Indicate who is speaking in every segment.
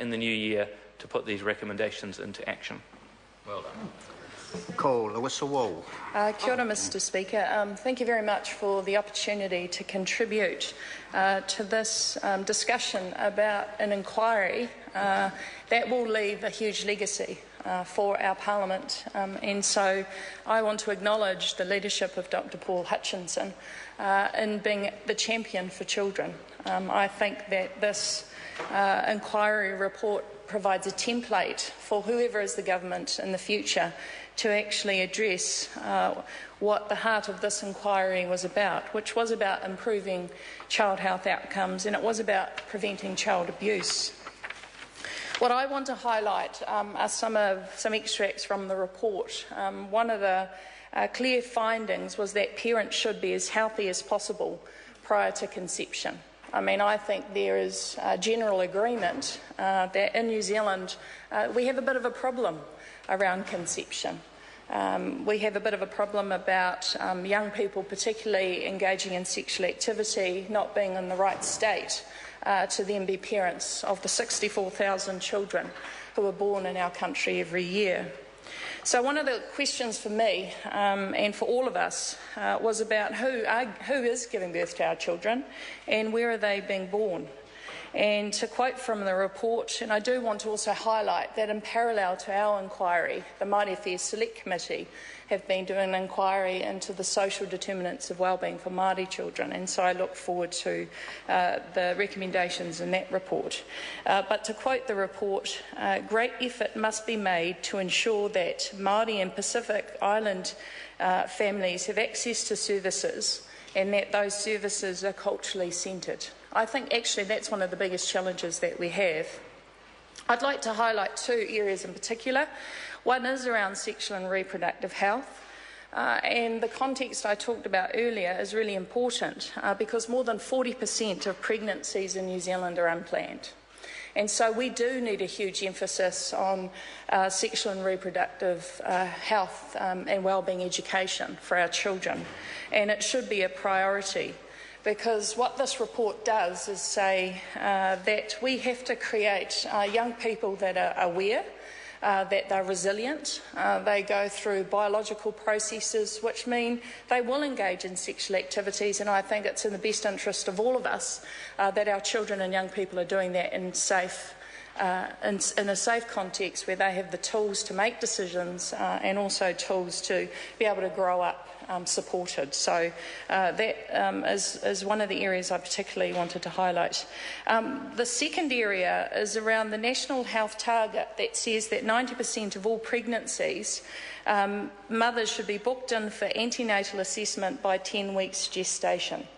Speaker 1: in the new year to put these recommendations into action.
Speaker 2: Well done.
Speaker 3: Call Lewis Wall.
Speaker 4: Kia ora, Mr Speaker. Thank you very much for the opportunity to contribute to this discussion about an inquiry that will leave a huge legacy for our Parliament. And so I want to acknowledge the leadership of Dr Paul Hutchinson in being the champion for children. I think that this inquiry report provides a template for whoever is the government in the future to actually address what the heart of this inquiry was about, which was about improving child health outcomes, and it was about preventing child abuse. What I want to highlight are some extracts from the report. One of the clear findings was that parents should be as healthy as possible prior to conception. I mean, I think there is general agreement that in New Zealand we have a bit of a problem around conception. We have a bit of a problem about young people particularly engaging in sexual activity, not being in the right state to then be parents of the 64,000 children who are born in our country every year. So one of the questions for me and for all of us was about who is giving birth to our children and where are they being born. And to quote from the report, and I do want to also highlight that in parallel to our inquiry, the Māori Affairs Select Committee have been doing an inquiry into the social determinants of wellbeing for Māori children, and so I look forward to the recommendations in that report. But to quote the report, great effort must be made to ensure that Māori and Pacific Island families have access to services and that those services are culturally centred. I think actually that's one of the biggest challenges that we have. I'd like to highlight two areas in particular. One is around sexual and reproductive health. And the context I talked about earlier is really important because more than 40% of pregnancies in New Zealand are unplanned. And so we do need a huge emphasis on sexual and reproductive health and wellbeing education for our children. And it should be a priority, because what this report does is say that we have to create young people that are aware, that they're resilient, they go through biological processes which mean they will engage in sexual activities, and I think it's in the best interest of all of us that our children and young people are doing that in a safe context where they have the tools to make decisions and also tools to be able to grow up supported. So that is one of the areas I particularly wanted to highlight. The second area is around the national health target that says that 90% of all pregnancies, mothers should be booked in for antenatal assessment by 10 weeks gestation.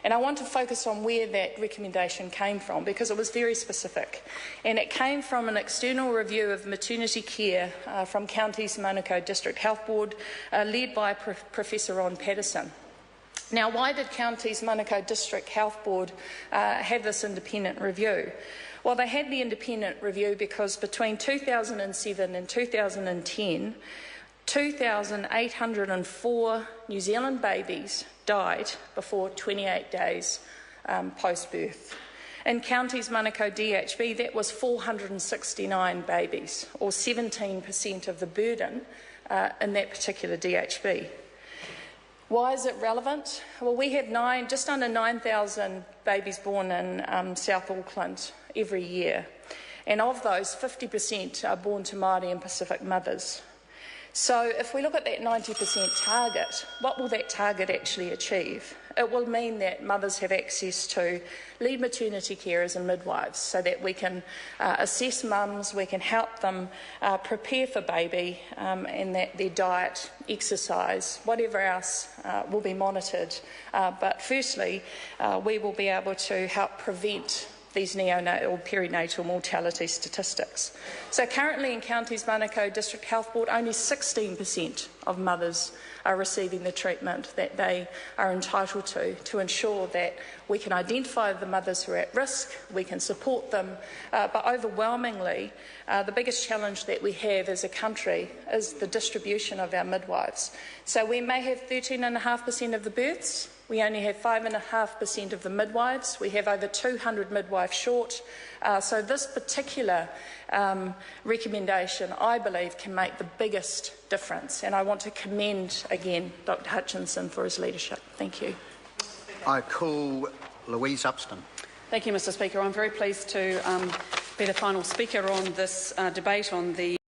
Speaker 4: And I want to focus on where that recommendation came from, because it was very specific. And it came from an external review of maternity care from Counties Manukau District Health Board, led by Professor Ron Patterson. Now, why did Counties Manukau District Health Board have this independent review? Well, they had the independent review because between 2007 and 2010, 2,804 New Zealand babies died before 28 days post-birth. In Counties Manukau DHB, that was 469 babies, or 17% of the burden in that particular DHB. Why is it relevant? Well, we have just under 9,000 babies born in South Auckland every year, and of those, 50% are born to Māori and Pacific mothers. So if we look at that 90% target, what will that target actually achieve? It will mean that mothers have access to lead maternity carers and midwives so that we can assess mums, we can help them prepare for baby, and that their diet, exercise, whatever else will be monitored. But firstly, we will be able to help prevent these neonatal or perinatal mortality statistics. So currently in Counties Manukau District Health Board, only 16% of mothers are receiving the treatment that they are entitled to ensure that we can identify the mothers who are at risk, we can support them, but overwhelmingly the biggest challenge that we have as a country is the distribution of our midwives. So we may have 13.5% of the births, We only have 5.5% of the midwives. We have over 200 midwives short. So this particular recommendation, I believe, can make the biggest difference. And I want to commend again Dr Hutchinson for his leadership. Thank you.
Speaker 3: I call Louise Upston.
Speaker 2: Thank you, Mr Speaker. I'm very pleased to be the final speaker on this debate on the